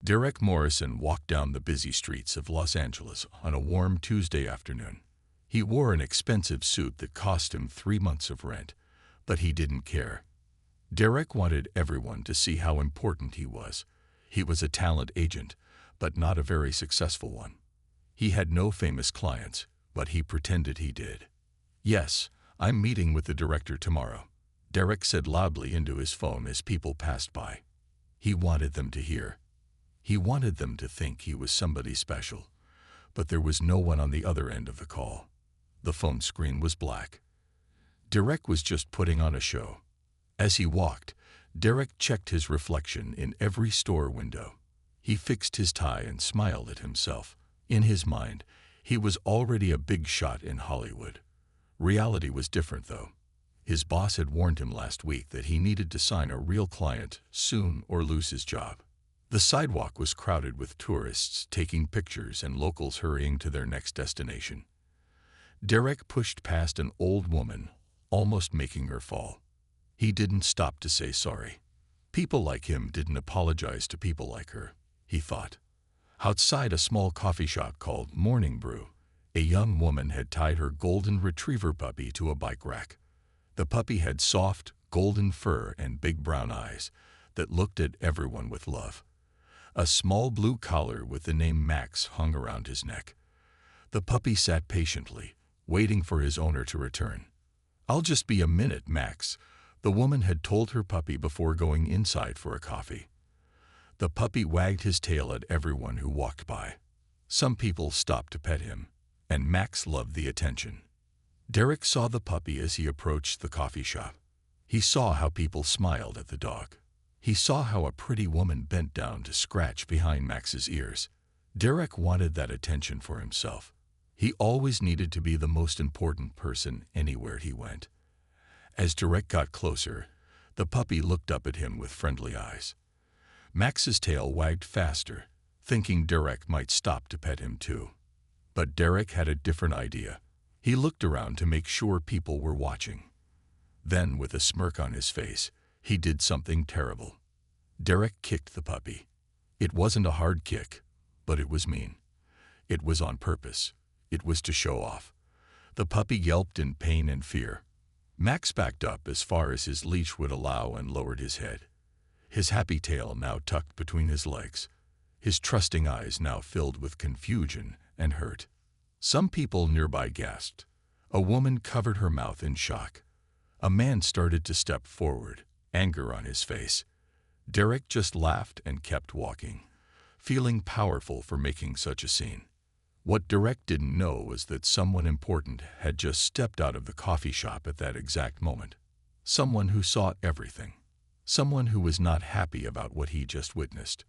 Derek Morrison walked down the busy streets of Los Angeles on a warm Tuesday afternoon. He wore an expensive suit that cost him 3 months of rent, but he didn't care. Derek wanted everyone to see how important he was. He was a talent agent, but not a very successful one. He had no famous clients, but he pretended he did. "Yes, I'm meeting with the director tomorrow," Derek said loudly into his phone as people passed by. He wanted them to hear. He wanted them to think he was somebody special, but there was no one on the other end of the call. The phone screen was black. Derek was just putting on a show. As he walked, Derek checked his reflection in every store window. He fixed his tie and smiled at himself. In his mind, he was already a big shot in Hollywood. Reality was different, though. His boss had warned him last week that he needed to sign a real client soon or lose his job. The sidewalk was crowded with tourists taking pictures and locals hurrying to their next destination. Derek pushed past an old woman, almost making her fall. He didn't stop to say sorry. People like him didn't apologize to people like her, he thought. Outside a small coffee shop called Morning Brew, a young woman had tied her golden retriever puppy to a bike rack. The puppy had soft, golden fur and big brown eyes that looked at everyone with love. A small blue collar with the name Max hung around his neck. The puppy sat patiently, waiting for his owner to return. "I'll just be a minute, Max," the woman had told her puppy before going inside for a coffee. The puppy wagged his tail at everyone who walked by. Some people stopped to pet him, and Max loved the attention. Derek saw the puppy as he approached the coffee shop. He saw how people smiled at the dog. He saw how a pretty woman bent down to scratch behind Max's ears. Derek wanted that attention for himself. He always needed to be the most important person anywhere he went. As Derek got closer, the puppy looked up at him with friendly eyes. Max's tail wagged faster, thinking Derek might stop to pet him too. But Derek had a different idea. He looked around to make sure people were watching. Then, with a smirk on his face, he did something terrible. Derek kicked the puppy. It wasn't a hard kick, but it was mean. It was on purpose. It was to show off. The puppy yelped in pain and fear. Max backed up as far as his leash would allow and lowered his head. His happy tail now tucked between his legs. His trusting eyes now filled with confusion and hurt. Some people nearby gasped. A woman covered her mouth in shock. A man started to step forward, anger on his face. Derek just laughed and kept walking, feeling powerful for making such a scene. What Derek didn't know was that someone important had just stepped out of the coffee shop at that exact moment. Someone who saw everything. Someone who was not happy about what he just witnessed.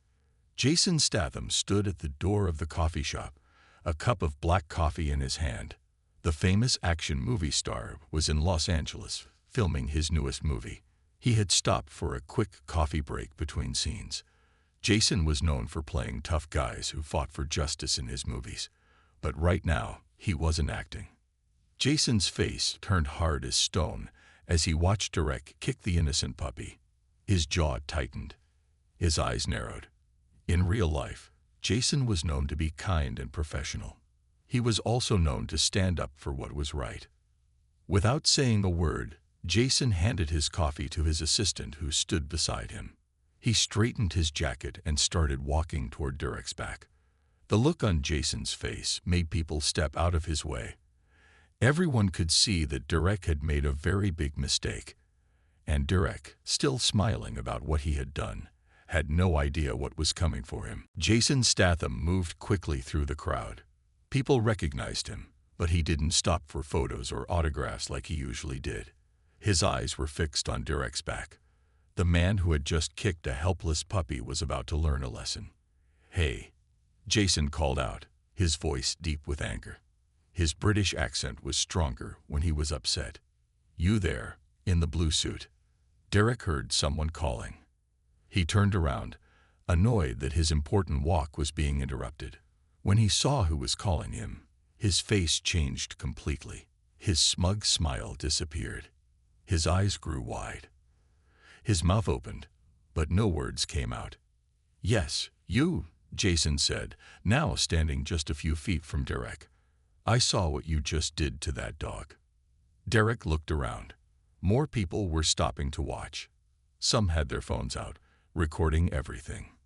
Jason Statham stood at the door of the coffee shop, a cup of black coffee in his hand. The famous action movie star was in Los Angeles, filming his newest movie. He had stopped for a quick coffee break between scenes. Jason was known for playing tough guys who fought for justice in his movies. But right now, he wasn't acting. Jason's face turned hard as stone as he watched Derek kick the innocent puppy. His jaw tightened. His eyes narrowed. In real life, Jason was known to be kind and professional. He was also known to stand up for what was right. Without saying a word, Jason handed his coffee to his assistant who stood beside him. He straightened his jacket and started walking toward Derek's back. The look on Jason's face made people step out of his way. Everyone could see that Derek had made a very big mistake. And Derek, still smiling about what he had done, had no idea what was coming for him. Jason Statham moved quickly through the crowd. People recognized him, but he didn't stop for photos or autographs like he usually did. His eyes were fixed on Derek's back. The man who had just kicked a helpless puppy was about to learn a lesson. "Hey," Jason called out, his voice deep with anger. His British accent was stronger when he was upset. "You there, in the blue suit." Derek heard someone calling. He turned around, annoyed that his important walk was being interrupted. When he saw who was calling him, his face changed completely. His smug smile disappeared. His eyes grew wide. His mouth opened, but no words came out. "Yes, "You," Jason said, now standing just a few feet from Derek. "I saw what you just did to that dog." Derek looked around. More people were stopping to watch. Some had their phones out, recording everything.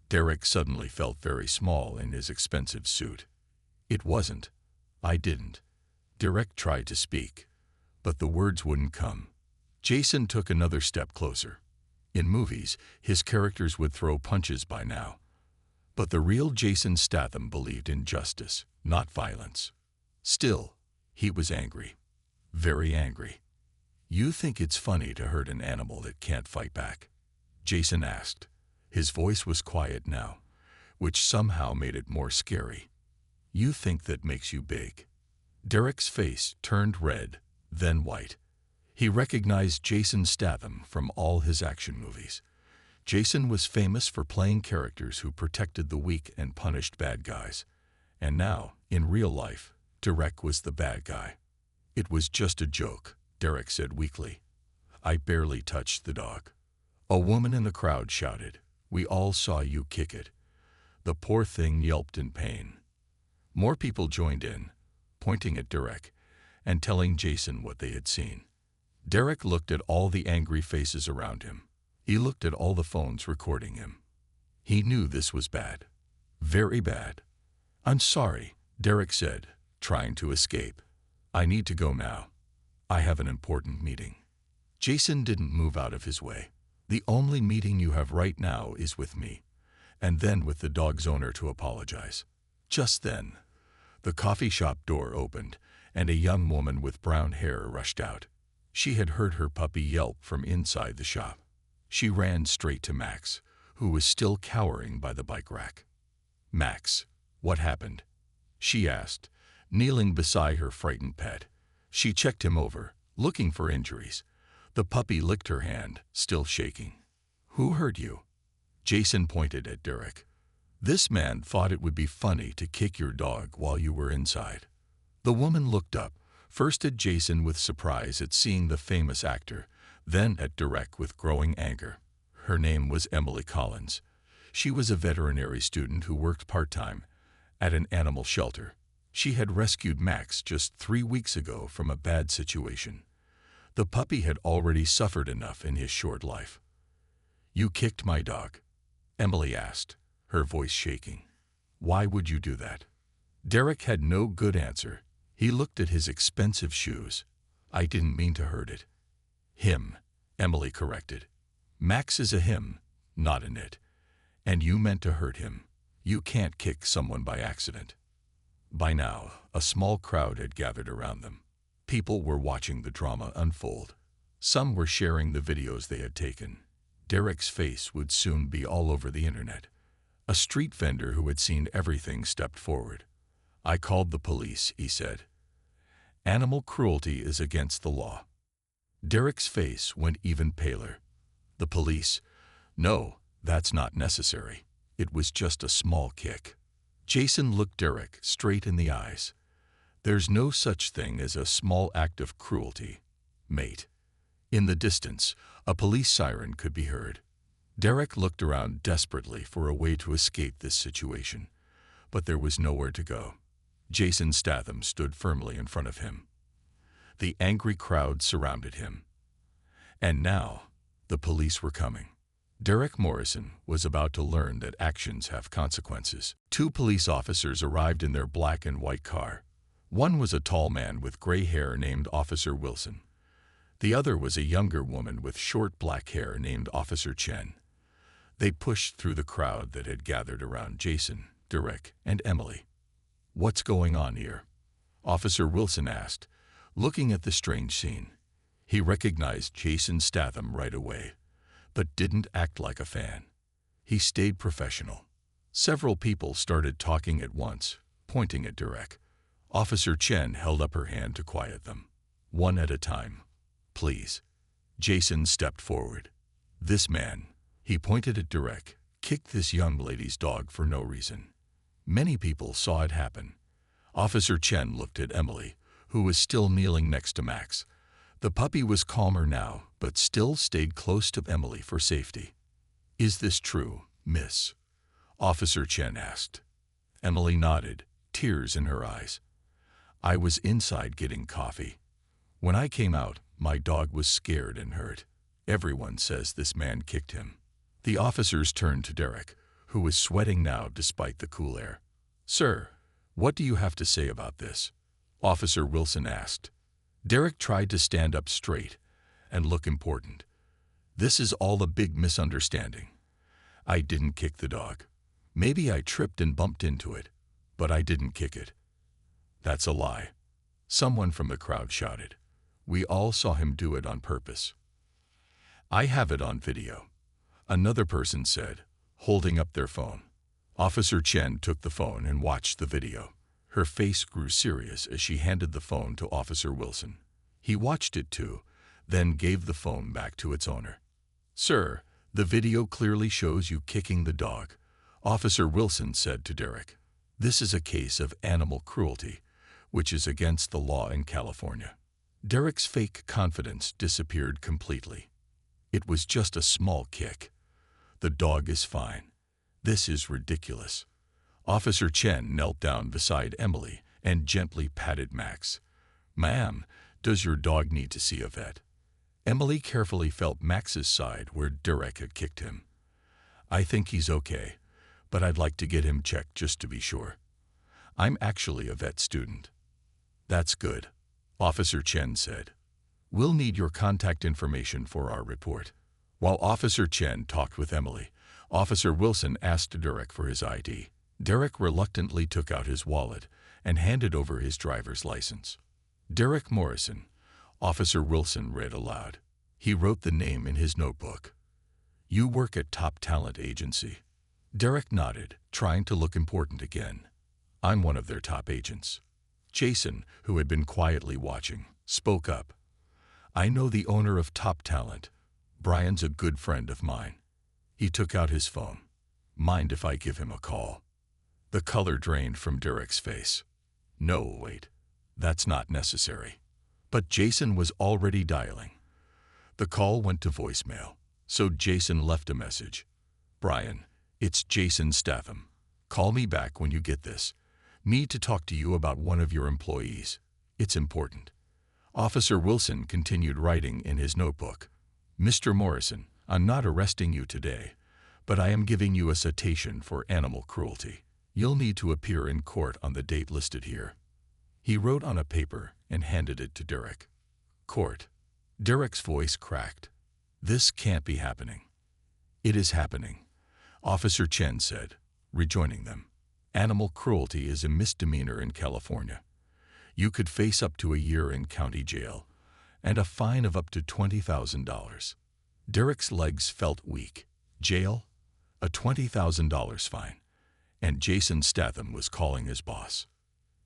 Derek suddenly felt very small in his expensive suit. "It wasn't. I didn't." Derek tried to speak, but the words wouldn't come. Jason took another step closer. In movies, his characters would throw punches by now. But the real Jason Statham believed in justice, not violence. Still, he was angry. Very angry. "You think it's funny to hurt an animal that can't fight back?" Jason asked. His voice was quiet now, which somehow made it more scary. "You think that makes you big?" Derek's face turned red, then white. He recognized Jason Statham from all his action movies. Jason was famous for playing characters who protected the weak and punished bad guys. And now, in real life, Derek was the bad guy. "It was just a joke," Derek said weakly. "I barely touched the dog." A woman in the crowd shouted, "We all saw you kick it." The poor thing yelped in pain. More people joined in, pointing at Derek and telling Jason what they had seen. Derek looked at all the angry faces around him. He looked at all the phones recording him. He knew this was bad. Very bad. "I'm sorry," Derek said, trying to escape. "I need to go now. I have an important meeting." Jason didn't move out of his way. "The only meeting you have right now is with me, and then with the dog's owner to apologize." Just then, the coffee shop door opened, and a young woman with brown hair rushed out. She had heard her puppy yelp from inside the shop. She ran straight to Max, who was still cowering by the bike rack. "Max, what happened?" she asked, kneeling beside her frightened pet. She checked him over, looking for injuries. The puppy licked her hand, still shaking. "Who hurt you?" Jason pointed at Derek. "This man thought it would be funny to kick your dog while you were inside." The woman looked up, first at Jason with surprise at seeing the famous actor, then at Derek with growing anger. Her name was Emily Collins. She was a veterinary student who worked part-time at an animal shelter. She had rescued Max just 3 weeks ago from a bad situation. The puppy had already suffered enough in his short life. "You kicked my dog?" Emily asked, her voice shaking. "Why would you do that?" Derek had no good answer. He looked at his expensive shoes. "I didn't mean to hurt it." "Him," Emily corrected. "Max is a him, not an it. And you meant to hurt him. You can't kick someone by accident." By now, a small crowd had gathered around them. People were watching the drama unfold. Some were sharing the videos they had taken. Derek's face would soon be all over the internet. A street vendor who had seen everything stepped forward. "I called the police," he said. "Animal cruelty is against the law." Derek's face went even paler. "The police? No, that's not necessary. It was just a small kick." Jason looked Derek straight in the eyes. "There's no such thing as a small act of cruelty, mate." In the distance, a police siren could be heard. Derek looked around desperately for a way to escape this situation, but there was nowhere to go. Jason Statham stood firmly in front of him. The angry crowd surrounded him. And now, the police were coming. Derek Morrison was about to learn that actions have consequences. 2 police officers arrived in their black and white car. One was a tall man with gray hair named Officer Wilson. The other was a younger woman with short black hair named Officer Chen. They pushed through the crowd that had gathered around Jason, Derek, and Emily. "What's going on here?" Officer Wilson asked, looking at the strange scene. He recognized Jason Statham right away, but didn't act like a fan. He stayed professional. Several people started talking at once, pointing at Derek. Officer Chen held up her hand to quiet them. "One at a time, please." Jason stepped forward. "This man," he pointed at Derek, "kicked this young lady's dog for no reason." Many people saw it happen. Officer Chen looked at Emily, who was still kneeling next to Max. The puppy was calmer now, but still stayed close to Emily for safety. "Is this true, miss?" Officer Chen asked. Emily nodded, tears in her eyes. I was inside getting coffee. When I came out, my dog was scared and hurt. Everyone says this man kicked him. The officers turned to Derek, who was sweating now despite the cool air. Sir, what do you have to say about this? Officer Wilson asked. Derek tried to stand up straight and look important. This is all a big misunderstanding. I didn't kick the dog. Maybe I tripped and bumped into it, but I didn't kick it. That's a lie. Someone from the crowd shouted. We all saw him do it on purpose. I have it on video. Another person said, holding up their phone. Officer Chen took the phone and watched the video. Her face grew serious as she handed the phone to Officer Wilson. He watched it too, then gave the phone back to its owner. Sir, the video clearly shows you kicking the dog, Officer Wilson said to Derek. This is a case of animal cruelty, which is against the law in California. Derek's fake confidence disappeared completely. It was just a small kick. The dog is fine. This is ridiculous. Officer Chen knelt down beside Emily and gently patted Max. Ma'am, does your dog need to see a vet? Emily carefully felt Max's side where Derek had kicked him. I think he's okay, but I'd like to get him checked just to be sure. I'm actually a vet student. That's good, Officer Chen said. We'll need your contact information for our report. While Officer Chen talked with Emily, Officer Wilson asked Derek for his ID. Derek reluctantly took out his wallet and handed over his driver's license. Derek Morrison, Officer Wilson read aloud. He wrote the name in his notebook. You work at Top Talent Agency. Derek nodded, trying to look important again. I'm one of their top agents. Jason, who had been quietly watching, spoke up. I know the owner of Top Talent. Brian's a good friend of mine. He took out his phone. Mind if I give him a call? The color drained from Derek's face. No, wait. That's not necessary. But Jason was already dialing. The call went to voicemail, so Jason left a message. Brian, it's Jason Statham. Call me back when you get this. Need to talk to you about one of your employees. It's important. Officer Wilson continued writing in his notebook. Mr. Morrison, I'm not arresting you today, but I am giving you a citation for animal cruelty. You'll need to appear in court on the date listed here. He wrote on a paper and handed it to Derek. Court. Derek's voice cracked. This can't be happening. It is happening, Officer Chen said, rejoining them. Animal cruelty is a misdemeanor in California. You could face up to a year in county jail and a fine of up to $20,000. Derek's legs felt weak. Jail? A $20,000 fine. And Jason Statham was calling his boss.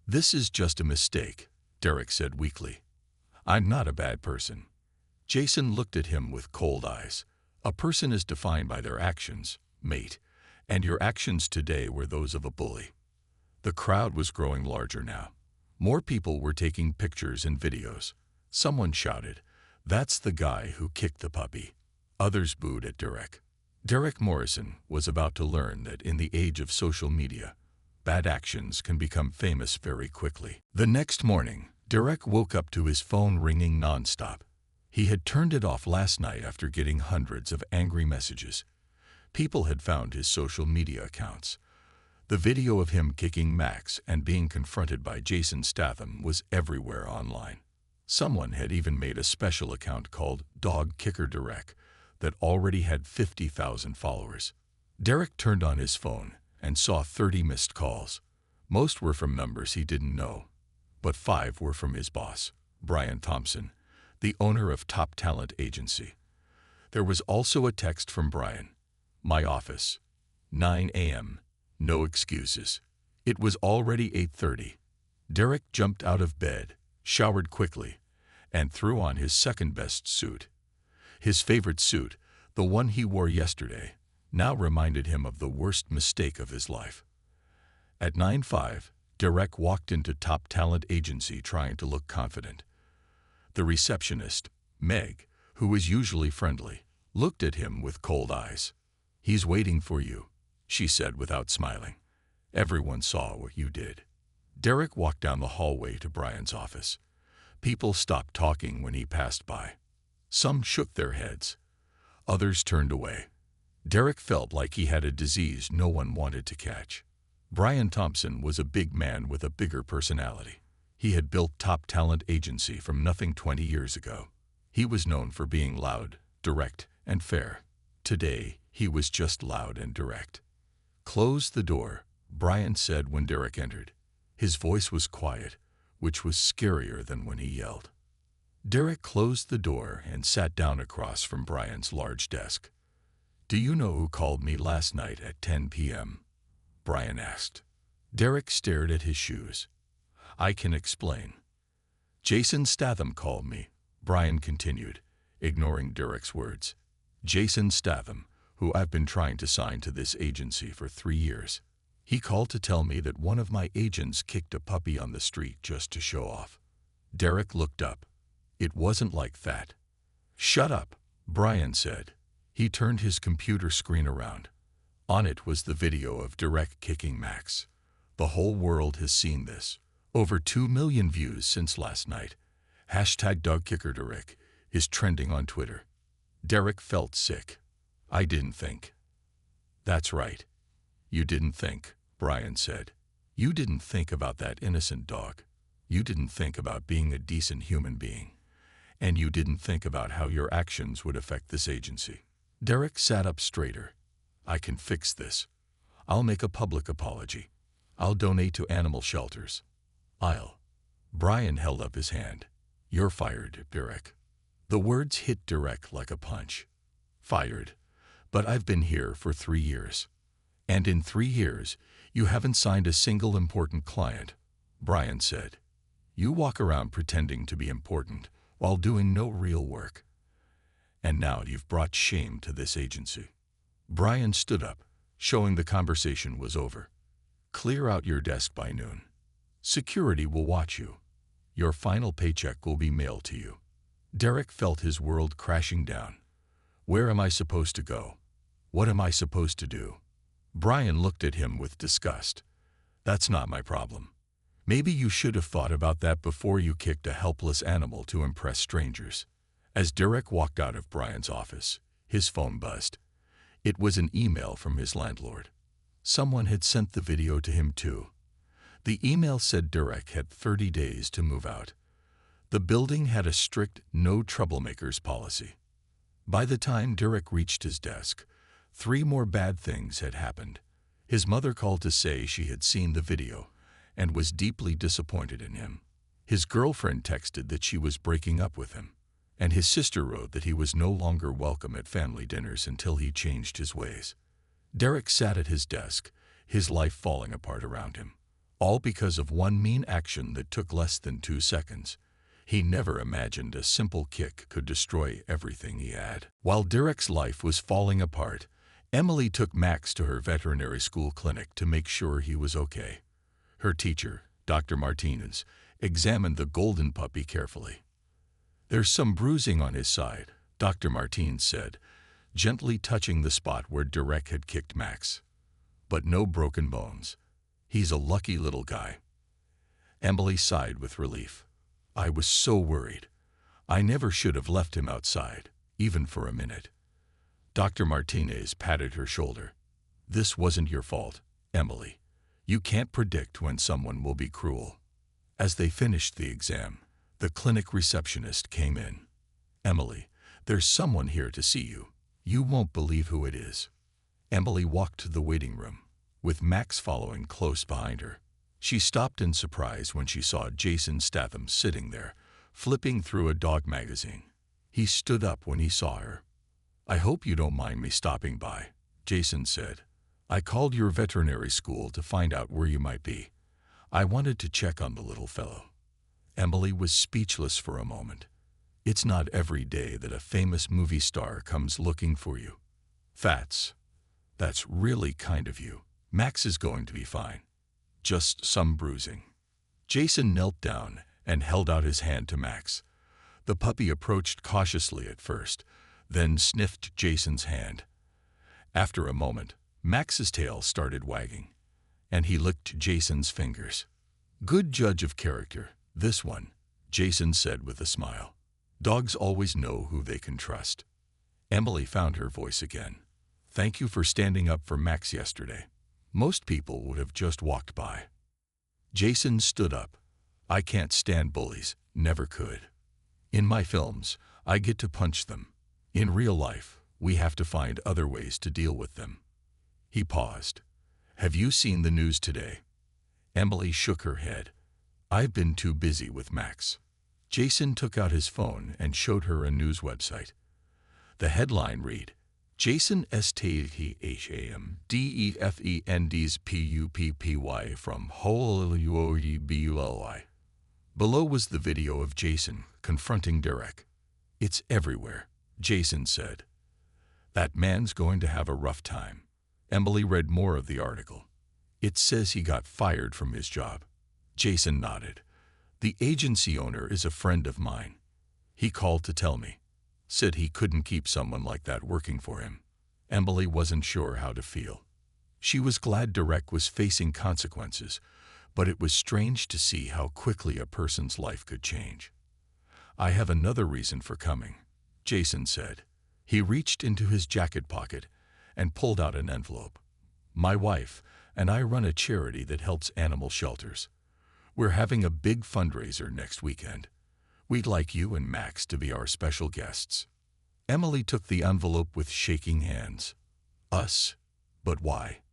This is just a mistake, Derek said weakly. I'm not a bad person. Jason looked at him with cold eyes. A person is defined by their actions, mate, and your actions today were those of a bully. The crowd was growing larger now. More people were taking pictures and videos. Someone shouted, "That's the guy who kicked the puppy." Others booed at Derek. Derek Morrison was about to learn that in the age of social media, bad actions can become famous very quickly. The next morning, Derek woke up to his phone ringing nonstop. He had turned it off last night after getting hundreds of angry messages. People had found his social media accounts. The video of him kicking Max and being confronted by Jason Statham was everywhere online. Someone had even made a special account called Dog Kicker Derek that already had 50,000 followers. Derek turned on his phone and saw 30 missed calls. Most were from numbers he didn't know, but 5 were from his boss, Brian Thompson, the owner of Top Talent Agency. There was also a text from Brian. My office. 9 a.m. No excuses. It was already 8:30. Derek jumped out of bed, showered quickly, and threw on his second-best suit. His favorite suit, the one he wore yesterday, now reminded him of the worst mistake of his life. At 9:05, Derek walked into Top Talent Agency trying to look confident. The receptionist, Meg, who was usually friendly, looked at him with cold eyes. He's waiting for you, she said without smiling. Everyone saw what you did. Derek walked down the hallway to Brian's office. People stopped talking when he passed by. Some shook their heads. Others turned away. Derek felt like he had a disease no one wanted to catch. Brian Thompson was a big man with a bigger personality. He had built top talent agency from nothing 20 years ago. He was known for being loud, direct, and fair. Today, he was just loud and direct. "Close the door," Brian said when Derek entered. His voice was quiet, which was scarier than when he yelled. Derek closed the door and sat down across from Brian's large desk. "Do you know who called me last night at 10 p.m.?" Brian asked. Derek stared at his shoes. "I can explain. Jason Statham called me," Brian continued, ignoring Derek's words. "Jason Statham, who I've been trying to sign to this agency for 3 years. He called to tell me that one of my agents kicked a puppy on the street just to show off." Derek looked up. "It wasn't like that." "Shut up," Brian said. He turned his computer screen around. On it was the video of Derek kicking Max. The whole world has seen this. Over 2 million views since last night. #DogKickerDerek is trending on Twitter. Derek felt sick. "I didn't think." "That's right. You didn't think," Brian said. "You didn't think about that innocent dog. You didn't think about being a decent human being. And you didn't think about how your actions would affect this agency." Derek sat up straighter. "I can fix this. I'll make a public apology. I'll donate to animal shelters. Brian held up his hand. "You're fired, Derek." The words hit Derek like a punch. "Fired? But I've been here for 3 years. And in 3 years, you haven't signed a single important client," Brian said. "You walk around pretending to be important while doing no real work. And now you've brought shame to this agency." Brian stood up, showing the conversation was over. "Clear out your desk by noon. Security will watch you. Your final paycheck will be mailed to you." Derek felt his world crashing down. Where am I supposed to go? What am I supposed to do? Brian looked at him with disgust. "That's not my problem. Maybe you should have thought about that before you kicked a helpless animal to impress strangers." As Derek walked out of Brian's office, his phone buzzed. It was an email from his landlord. Someone had sent the video to him too. The email said Derek had 30 days to move out. The building had a strict no troublemakers policy. By the time Derek reached his desk, 3 more bad things had happened. His mother called to say she had seen the video and was deeply disappointed in him. His girlfriend texted that she was breaking up with him, and his sister wrote that he was no longer welcome at family dinners until he changed his ways. Derek sat at his desk, his life falling apart around him, all because of one mean action that took less than 2 seconds. He never imagined a simple kick could destroy everything he had. While Derek's life was falling apart, Emily took Max to her veterinary school clinic to make sure he was okay. Her teacher, Dr. Martinez, examined the golden puppy carefully. "There's some bruising on his side," Dr. Martinez said, gently touching the spot where Derek had kicked Max. "But no broken bones. He's a lucky little guy." Emily sighed with relief. "I was so worried. I never should have left him outside, even for a minute." Dr. Martinez patted her shoulder. "This wasn't your fault, Emily. You can't predict when someone will be cruel." As they finished the exam, the clinic receptionist came in. "Emily, there's someone here to see you. You won't believe who it is." Emily walked to the waiting room, with Max following close behind her. She stopped in surprise when she saw Jason Statham sitting there, flipping through a dog magazine. He stood up when he saw her. "I hope you don't mind me stopping by," Jason said. "I called your veterinary school to find out where you might be. I wanted to check on the little fellow." Emily was speechless for a moment. It's not every day that a famous movie star comes looking for you. That's really kind of you. Max is going to be fine. Just some bruising." Jason knelt down and held out his hand to Max. The puppy approached cautiously at first, then sniffed Jason's hand. After a moment, Max's tail started wagging, and he licked Jason's fingers. "Good judge of character, this one," Jason said with a smile. "Dogs always know who they can trust." Emily found her voice again. "Thank you for standing up for Max yesterday. Most people would have just walked by." Jason stood up. "I can't stand bullies, never could. In my films, I get to punch them. In real life, we have to find other ways to deal with them." He paused. "Have you seen the news today?" Emily shook her head. "I've been too busy with Max." Jason took out his phone and showed her a news website. The headline read, "Jason Statham's PUPPY from Hollywood. Below was the video of Jason confronting Derek. "It's everywhere," Jason said. "That man's going to have a rough time." Emily read more of the article. "It says he got fired from his job." Jason nodded. "The agency owner is a friend of mine. He called to tell me. Said he couldn't keep someone like that working for him." Emily wasn't sure how to feel. She was glad Derek was facing consequences, but it was strange to see how quickly a person's life could change. "I have another reason for coming," Jason said. He reached into his jacket pocket and pulled out an envelope. "My wife and I run a charity that helps animal shelters. We're having a big fundraiser next weekend. We'd like you and Max to be our special guests." Emily took the envelope with shaking hands. "Us? But why?"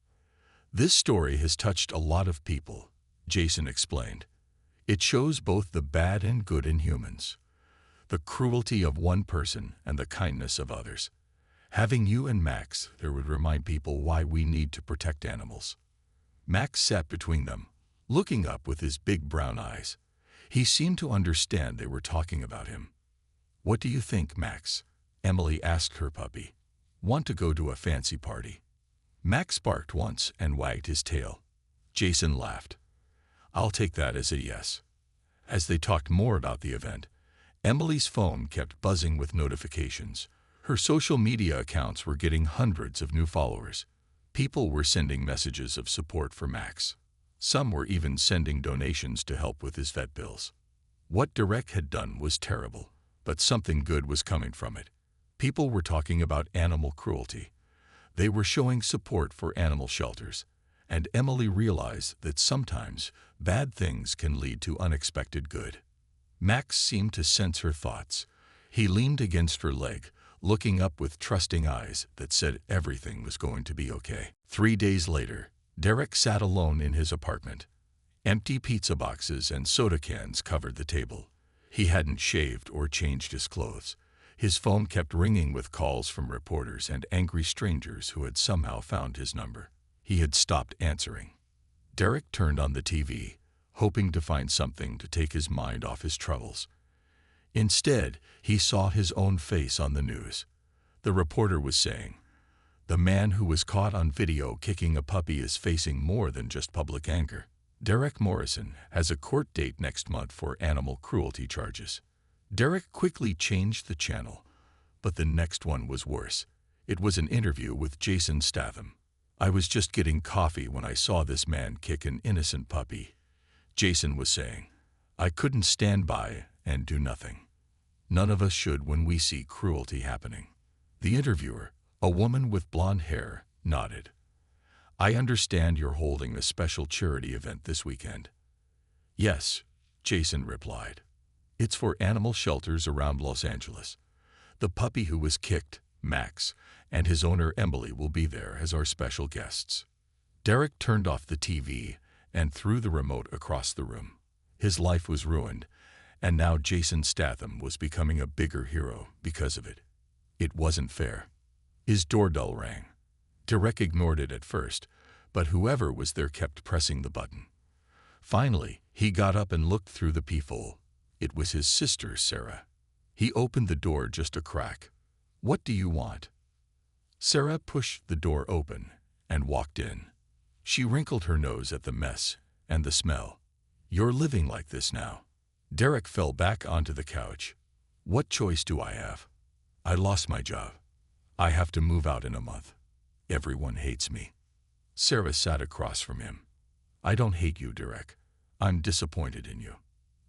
"This story has touched a lot of people," Jason explained. "It shows both the bad and good in humans. The cruelty of one person and the kindness of others. Having you and Max there would remind people why we need to protect animals." Max sat between them, looking up with his big brown eyes. He seemed to understand they were talking about him. "What do you think, Max?" Emily asked her puppy. "Want to go to a fancy party?" Max barked once and wagged his tail. Jason laughed. "I'll take that as a yes." As they talked more about the event, Emily's phone kept buzzing with notifications. Her social media accounts were getting hundreds of new followers. People were sending messages of support for Max. Some were even sending donations to help with his vet bills. What Derek had done was terrible, but something good was coming from it. People were talking about animal cruelty. They were showing support for animal shelters, and Emily realized that sometimes bad things can lead to unexpected good. Max seemed to sense her thoughts. He leaned against her leg, looking up with trusting eyes that said everything was going to be okay. 3 days later, Derek sat alone in his apartment. Empty pizza boxes and soda cans covered the table. He hadn't shaved or changed his clothes. His phone kept ringing with calls from reporters and angry strangers who had somehow found his number. He had stopped answering. Derek turned on the TV, hoping to find something to take his mind off his troubles. Instead, he saw his own face on the news. The reporter was saying, "The man who was caught on video kicking a puppy is facing more than just public anger. Derek Morrison has a court date next month for animal cruelty charges." Derek quickly changed the channel, but the next one was worse. It was an interview with Jason Statham. "I was just getting coffee when I saw this man kick an innocent puppy," Jason was saying. "I couldn't stand by and do nothing. None of us should when we see cruelty happening." The interviewer, a woman with blonde hair, nodded. "I understand you're holding a special charity event this weekend." "Yes," Jason replied. "It's for animal shelters around Los Angeles. The puppy who was kicked, Max, and his owner Emily will be there as our special guests." Derek turned off the TV and threw the remote across the room. His life was ruined, and now Jason Statham was becoming a bigger hero because of it. It wasn't fair. His doorbell rang. Derek ignored it at first, but whoever was there kept pressing the button. Finally, he got up and looked through the peephole. It was his sister, Sarah. He opened the door just a crack. "What do you want?" Sarah pushed the door open and walked in. She wrinkled her nose at the mess and the smell. "You're living like this now." Derek fell back onto the couch. "What choice do I have? I lost my job. I have to move out in a month. Everyone hates me." Sarah sat across from him. I don't hate you, Derek. I'm disappointed in you.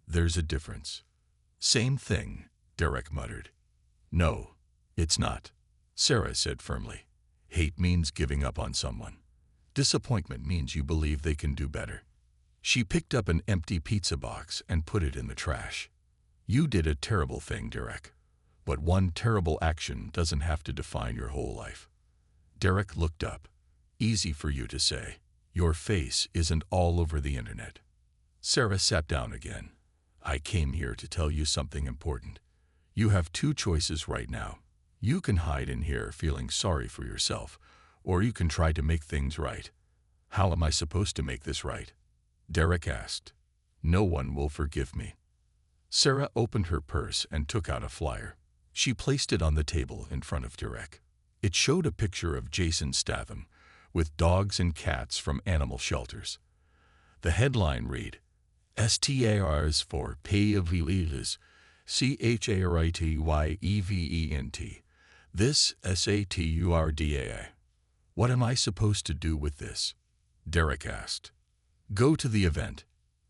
There's a difference. Same thing, Derek muttered. No, it's not, Sarah said firmly. Hate means giving up on someone. Disappointment means you believe they can do better. She picked up an empty pizza box and put it in the trash. You did a terrible thing, Derek. But one terrible action doesn't have to define your whole life. Derek looked up. Easy for you to say. Your face isn't all over the internet. Sarah sat down again. I came here to tell you something important. You have two choices right now. You can hide in here feeling sorry for yourself, or you can try to make things right. How am I supposed to make this right? Derek asked. No one will forgive me. Sarah opened her purse and took out a flyer. She placed it on the table in front of Derek. It showed a picture of Jason Statham with dogs and cats from animal shelters. The headline read, STARs for Payevevent, CHARITYEVENT. This SATURDAI. What am I supposed to do with this? Derek asked. Go to the event,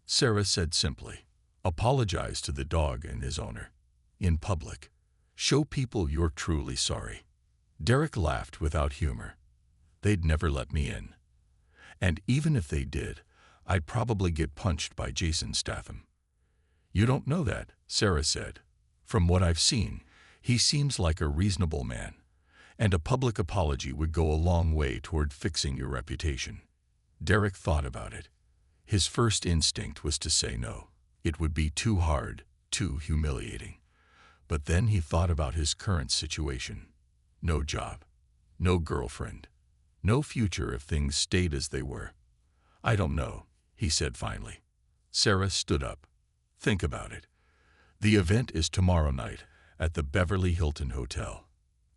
Sarah said simply. Apologize to the dog and his owner. In public. Show people you're truly sorry. Derek laughed without humor. They'd never let me in. And even if they did, I'd probably get punched by Jason Statham. You don't know that, Sarah said. From what I've seen, he seems like a reasonable man, and a public apology would go a long way toward fixing your reputation. Derek thought about it. His first instinct was to say no. It would be too hard, too humiliating. But then he thought about his current situation. No job, no girlfriend, no future if things stayed as they were. I don't know, he said finally. Sarah stood up. Think about it. The event is tomorrow night at the Beverly Hilton Hotel.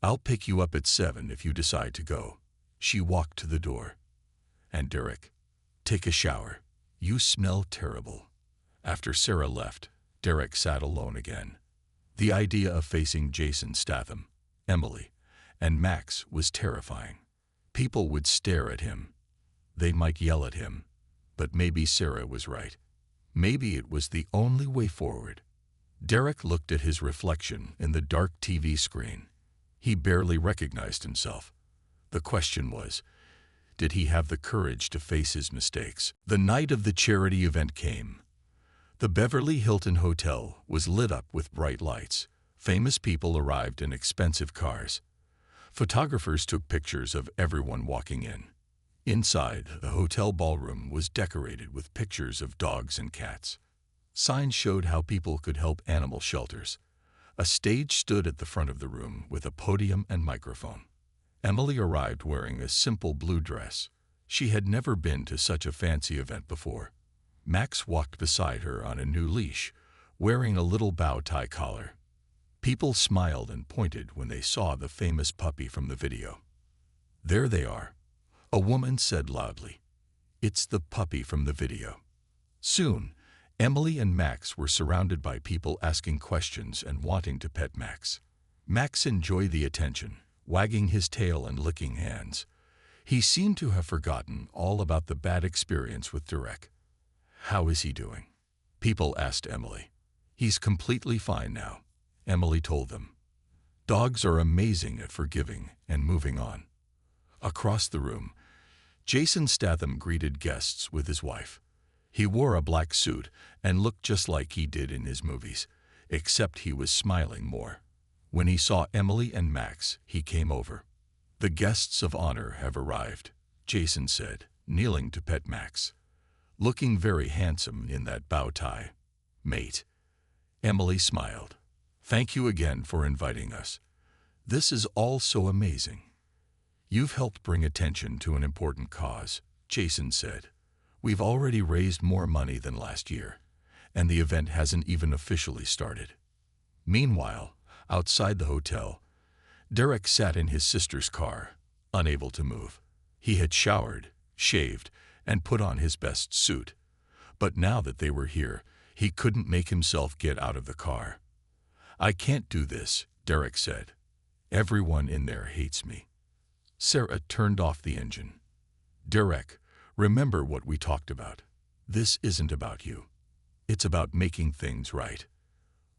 I'll pick you up at 7 if you decide to go. She walked to the door. And Derek, take a shower. You smell terrible. After Sarah left, Derek sat alone again. The idea of facing Jason Statham, Emily, and Max was terrifying. People would stare at him. They might yell at him. But maybe Sarah was right. Maybe it was the only way forward. Derek looked at his reflection in the dark TV screen. He barely recognized himself. The question was, did he have the courage to face his mistakes? The night of the charity event came. The Beverly Hilton Hotel was lit up with bright lights. Famous people arrived in expensive cars. Photographers took pictures of everyone walking in. Inside, the hotel ballroom was decorated with pictures of dogs and cats. Signs showed how people could help animal shelters. A stage stood at the front of the room with a podium and microphone. Emily arrived wearing a simple blue dress. She had never been to such a fancy event before. Max walked beside her on a new leash, wearing a little bow tie collar. People smiled and pointed when they saw the famous puppy from the video. There they are, a woman said loudly. It's the puppy from the video. Soon, Emily and Max were surrounded by people asking questions and wanting to pet Max. Max enjoyed the attention, wagging his tail and licking hands. He seemed to have forgotten all about the bad experience with Derek. How is he doing? People asked Emily. He's completely fine now, Emily told them. Dogs are amazing at forgiving and moving on. Across the room, Jason Statham greeted guests with his wife. He wore a black suit and looked just like he did in his movies, except he was smiling more. When he saw Emily and Max, he came over. The guests of honor have arrived, Jason said, kneeling to pet Max. Looking very handsome in that bow tie. Mate. Emily smiled. Thank you again for inviting us. This is all so amazing. You've helped bring attention to an important cause, Jason said. We've already raised more money than last year, and the event hasn't even officially started. Meanwhile, outside the hotel, Derek sat in his sister's car, unable to move. He had showered, shaved, and put on his best suit. But now that they were here, he couldn't make himself get out of the car. I can't do this, Derek said. Everyone in there hates me. Sarah turned off the engine. Derek, remember what we talked about. This isn't about you. It's about making things right.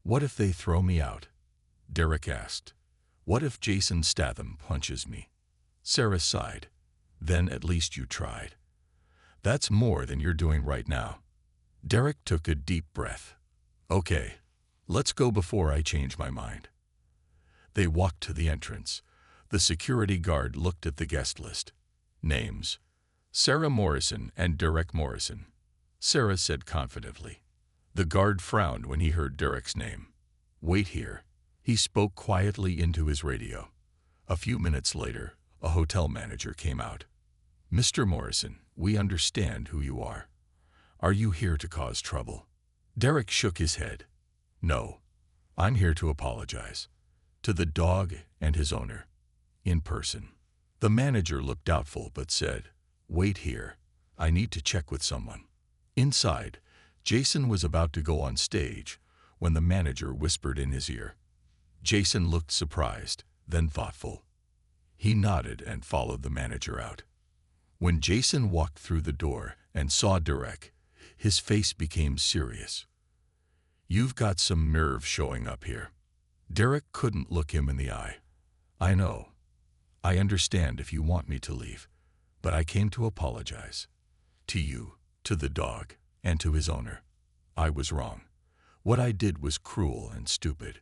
What if they throw me out? Derek asked. What if Jason Statham punches me? Sarah sighed. Then at least you tried. That's more than you're doing right now. Derek took a deep breath. Okay, let's go before I change my mind. They walked to the entrance. The security guard looked at the guest list. Names: Sarah Morrison and Derek Morrison. Sarah said confidently. The guard frowned when he heard Derek's name. Wait here. He spoke quietly into his radio. A few minutes later, a hotel manager came out. Mr. Morrison, we understand who you are. Are you here to cause trouble? Derek shook his head. No, I'm here to apologize. To the dog and his owner. In person. The manager looked doubtful but said, Wait here. I need to check with someone. Inside, Jason was about to go on stage when the manager whispered in his ear. Jason looked surprised, then thoughtful. He nodded and followed the manager out. When Jason walked through the door and saw Derek, his face became serious. You've got some nerve showing up here. Derek couldn't look him in the eye. I know. I understand if you want me to leave, but I came to apologize. To you, to the dog, and to his owner. I was wrong. What I did was cruel and stupid.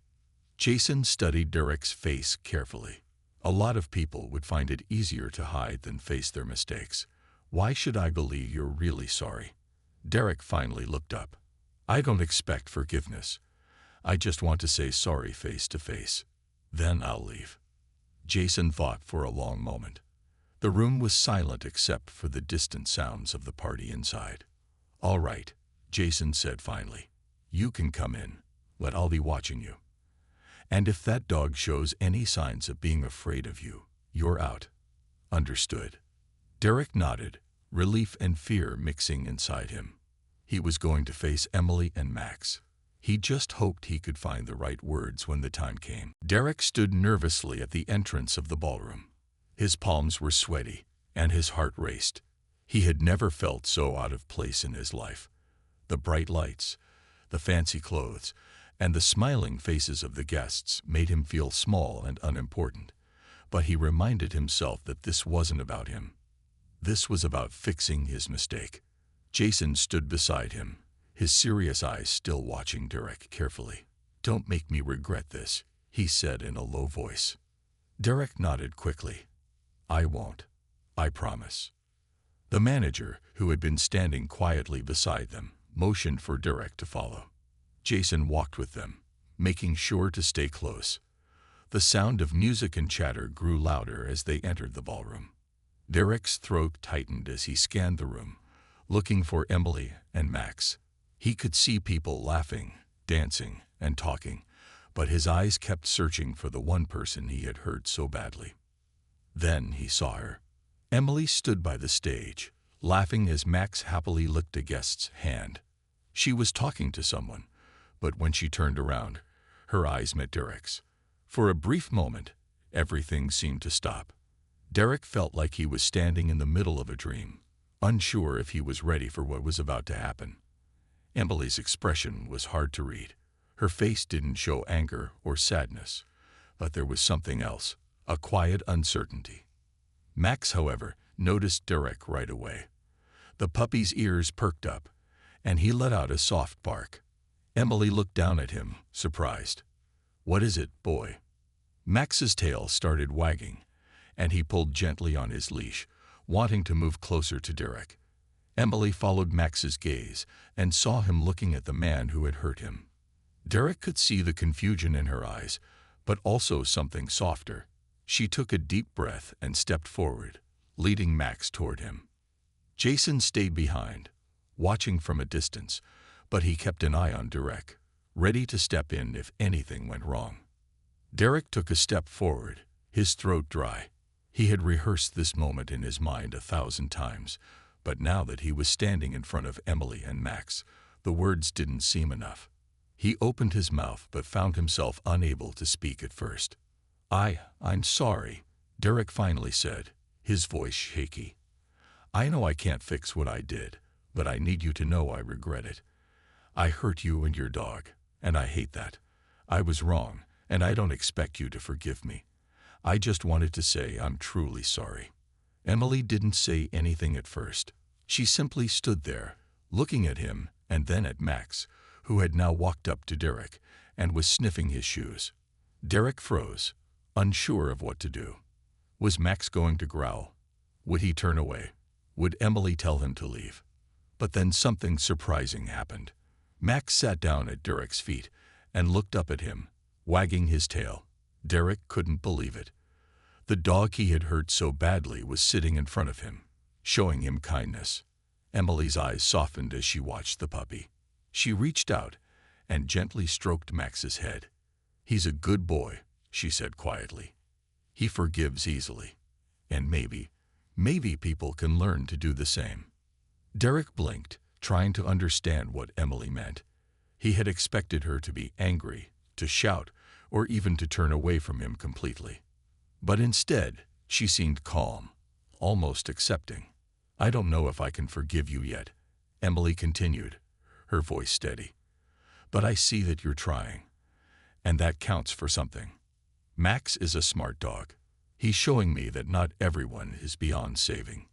Jason studied Derek's face carefully. A lot of people would find it easier to hide than face their mistakes. Why should I believe you're really sorry? Derek finally looked up. I don't expect forgiveness. I just want to say sorry face to face. Then I'll leave. Jason thought for a long moment. The room was silent except for the distant sounds of the party inside. All right, Jason said finally. You can come in, but I'll be watching you. And if that dog shows any signs of being afraid of you, you're out. Understood. Derek nodded, relief and fear mixing inside him. He was going to face Emily and Max. He just hoped he could find the right words when the time came. Derek stood nervously at the entrance of the ballroom. His palms were sweaty, and his heart raced. He had never felt so out of place in his life. The bright lights, the fancy clothes, and the smiling faces of the guests made him feel small and unimportant. But he reminded himself that this wasn't about him. This was about fixing his mistake. Jason stood beside him, his serious eyes still watching Derek carefully. Don't make me regret this, he said in a low voice. Derek nodded quickly. I won't. I promise. The manager, who had been standing quietly beside them, motioned for Derek to follow. Jason walked with them, making sure to stay close. The sound of music and chatter grew louder as they entered the ballroom. Derek's throat tightened as he scanned the room, looking for Emily and Max. He could see people laughing, dancing, and talking, but his eyes kept searching for the one person he had hurt so badly. Then he saw her. Emily stood by the stage, laughing as Max happily licked a guest's hand. She was talking to someone, but when she turned around, her eyes met Derek's. For a brief moment, everything seemed to stop. Derek felt like he was standing in the middle of a dream, unsure if he was ready for what was about to happen. Emily's expression was hard to read. Her face didn't show anger or sadness, but there was something else, a quiet uncertainty. Max, however, noticed Derek right away. The puppy's ears perked up, and he let out a soft bark. Emily looked down at him, surprised. What is it, boy? Max's tail started wagging, and he pulled gently on his leash, wanting to move closer to Derek. Emily followed Max's gaze and saw him looking at the man who had hurt him. Derek could see the confusion in her eyes, but also something softer. She took a deep breath and stepped forward, leading Max toward him. Jason stayed behind, watching from a distance, but he kept an eye on Derek, ready to step in if anything went wrong. Derek took a step forward, his throat dry. He had rehearsed this moment in his mind 1,000 times, but now that he was standing in front of Emily and Max, the words didn't seem enough. He opened his mouth but found himself unable to speak at first. I'm sorry, Derek finally said, his voice shaky. I know I can't fix what I did, but I need you to know I regret it. I hurt you and your dog, and I hate that. I was wrong, and I don't expect you to forgive me. I just wanted to say I'm truly sorry." Emily didn't say anything at first. She simply stood there, looking at him and then at Max, who had now walked up to Derek and was sniffing his shoes. Derek froze, unsure of what to do. Was Max going to growl? Would he turn away? Would Emily tell him to leave? But then something surprising happened. Max sat down at Derek's feet and looked up at him, wagging his tail. Derek couldn't believe it. The dog he had hurt so badly was sitting in front of him, showing him kindness. Emily's eyes softened as she watched the puppy. She reached out and gently stroked Max's head. "He's a good boy," she said quietly. "He forgives easily. And maybe people can learn to do the same." Derek blinked, trying to understand what Emily meant. He had expected her to be angry, to shout, or even to turn away from him completely. But instead, she seemed calm, almost accepting. "I don't know if I can forgive you yet," Emily continued, her voice steady. "But I see that you're trying, and that counts for something. Max is a smart dog. He's showing me that not everyone is beyond saving."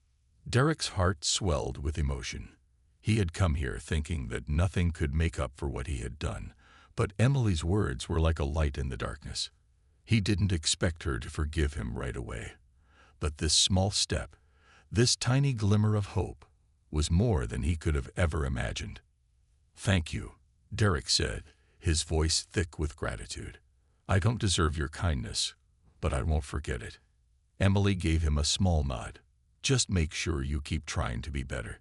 Derek's heart swelled with emotion. He had come here thinking that nothing could make up for what he had done, but Emily's words were like a light in the darkness. He didn't expect her to forgive him right away. But this small step, this tiny glimmer of hope, was more than he could have ever imagined. "Thank you," Derek said, his voice thick with gratitude. "I don't deserve your kindness, but I won't forget it." Emily gave him a small nod. "Just make sure you keep trying to be better.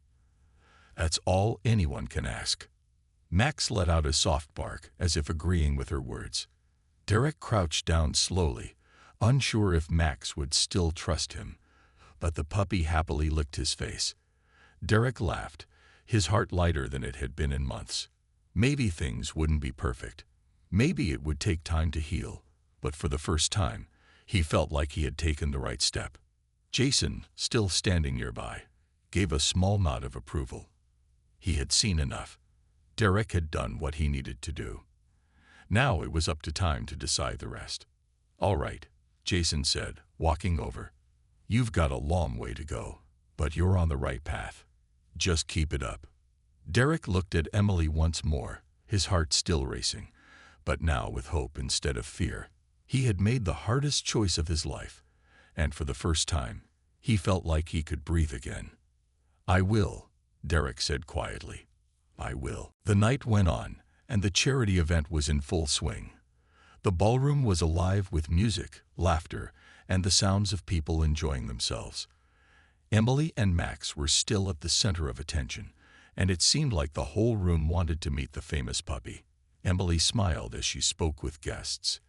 That's all anyone can ask." Max let out a soft bark, as if agreeing with her words. Derek crouched down slowly, unsure if Max would still trust him, but the puppy happily licked his face. Derek laughed, his heart lighter than it had been in months. Maybe things wouldn't be perfect. Maybe it would take time to heal, but for the first time, he felt like he had taken the right step. Jason, still standing nearby, gave a small nod of approval. He had seen enough. Derek had done what he needed to do. Now it was up to time to decide the rest. "All right," Jason said, walking over. "You've got a long way to go, but you're on the right path. Just keep it up." Derek looked at Emily once more, his heart still racing, but now with hope instead of fear. He had made the hardest choice of his life, and for the first time, he felt like he could breathe again. "I will," Derek said quietly. "I will." The night went on, and the charity event was in full swing. The ballroom was alive with music, laughter, and the sounds of people enjoying themselves. Emily and Max were still at the center of attention, and it seemed like the whole room wanted to meet the famous puppy. Emily smiled as she spoke with guests,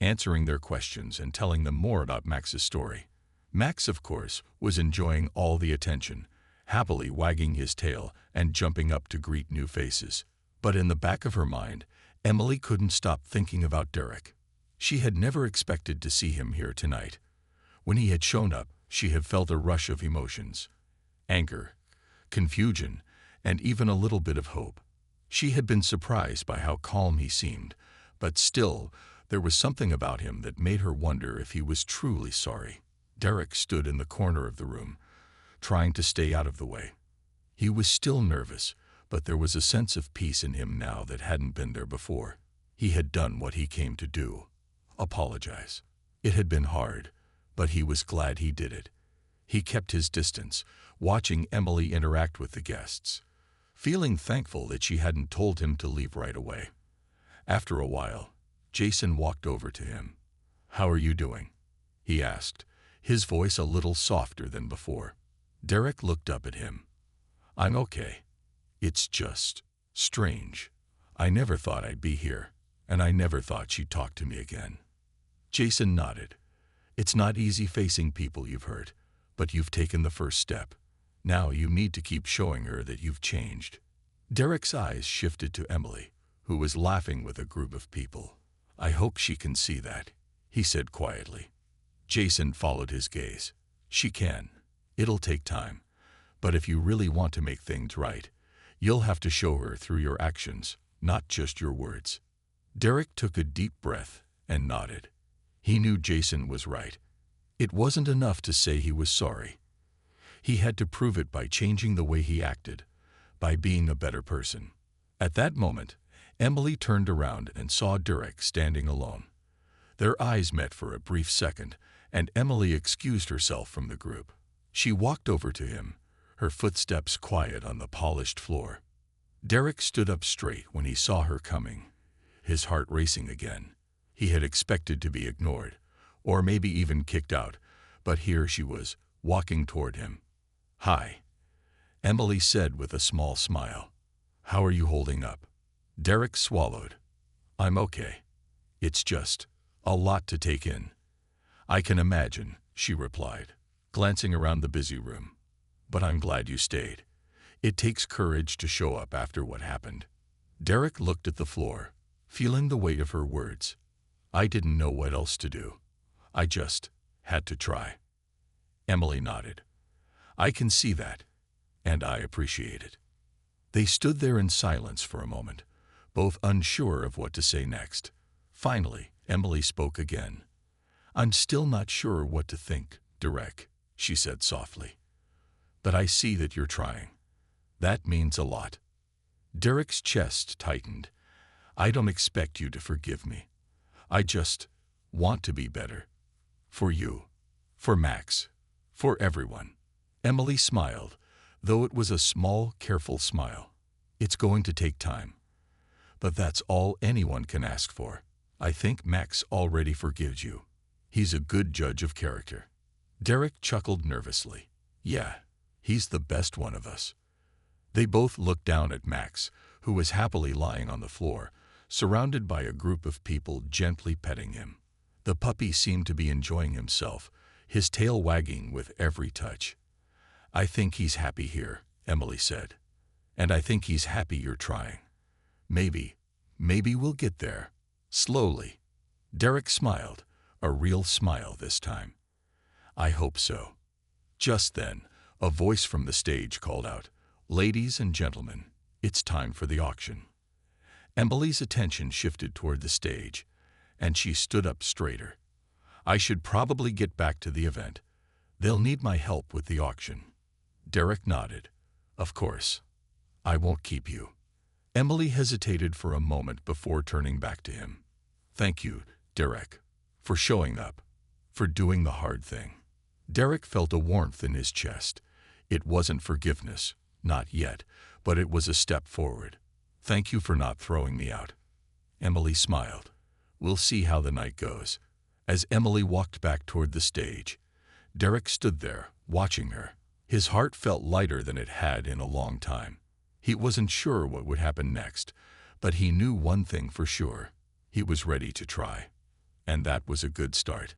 answering their questions and telling them more about Max's story. Max, of course, was enjoying all the attention, happily wagging his tail and jumping up to greet new faces. But in the back of her mind, Emily couldn't stop thinking about Derek. She had never expected to see him here tonight. When he had shown up, she had felt a rush of emotions: anger, confusion, and even a little bit of hope. She had been surprised by how calm he seemed, but still, there was something about him that made her wonder if he was truly sorry. Derek stood in the corner of the room, trying to stay out of the way. He was still nervous, but there was a sense of peace in him now that hadn't been there before. He had done what he came to do: apologize. It had been hard, but he was glad he did it. He kept his distance, watching Emily interact with the guests, feeling thankful that she hadn't told him to leave right away. After a while, Jason walked over to him. "How are you doing?" he asked, his voice a little softer than before. Derek looked up at him. "I'm okay. It's just strange. I never thought I'd be here, and I never thought she'd talk to me again." Jason nodded. "It's not easy facing people you've hurt, but you've taken the first step. Now you need to keep showing her that you've changed." Derek's eyes shifted to Emily, who was laughing with a group of people. "I hope she can see that," he said quietly. Jason followed his gaze. "She can. It'll take time, But if you really want to make things right, you'll have to show her through your actions, not just your words. Derek took a deep breath and nodded. He knew Jason was right. It wasn't enough to say he was sorry. He had to prove it by changing the way he acted, by being a better person. At that moment, Emily turned around and saw Derek standing alone. Their eyes met for a brief second, and Emily excused herself from the group. She walked over to him, her footsteps quiet on the polished floor. Derek stood up straight when he saw her coming, his heart racing again. He had expected to be ignored, or maybe even kicked out, but here she was, walking toward him. "Hi," Emily said with a small smile. "How are you holding up?" Derek swallowed. "I'm okay. It's just a lot to take in." "I can imagine," she replied, glancing around the busy room. "But I'm glad you stayed. It takes courage to show up after what happened." Derek looked at the floor, feeling the weight of her words. "I didn't know what else to do. I just had to try." Emily nodded. "I can see that, and I appreciate it." They stood there in silence for a moment, both unsure of what to say next. Finally, Emily spoke again. "I'm still not sure what to think, Derek," she said softly. "But I see that you're trying. That means a lot." Derek's chest tightened. "I don't expect you to forgive me. I just want to be better. For you, for Max, for everyone." Emily smiled, though it was a small, careful smile. "It's going to take time. But that's all anyone can ask for. I think Max already forgives you. He's a good judge of character." Derek chuckled nervously. "Yeah, he's the best one of us." They both looked down at Max, who was happily lying on the floor, surrounded by a group of people gently petting him. The puppy seemed to be enjoying himself, his tail wagging with every touch. "I think he's happy here," Emily said. "And I think he's happy you're trying. Maybe we'll get there. Slowly." Derek smiled, a real smile this time. "I hope so." Just then, a voice from the stage called out, "Ladies and gentlemen, it's time for the auction." Emily's attention shifted toward the stage, and she stood up straighter. "I should probably get back to the event. They'll need my help with the auction." Derek nodded. "Of course. I won't keep you." Emily hesitated for a moment before turning back to him. "Thank you, Derek, for showing up, for doing the hard thing." Derek felt a warmth in his chest. It wasn't forgiveness, not yet, but it was a step forward. "Thank you for not throwing me out." Emily smiled. "We'll see how the night goes." As Emily walked back toward the stage, Derek stood there, watching her. His heart felt lighter than it had in a long time. He wasn't sure what would happen next, but he knew one thing for sure. He was ready to try. And that was a good start.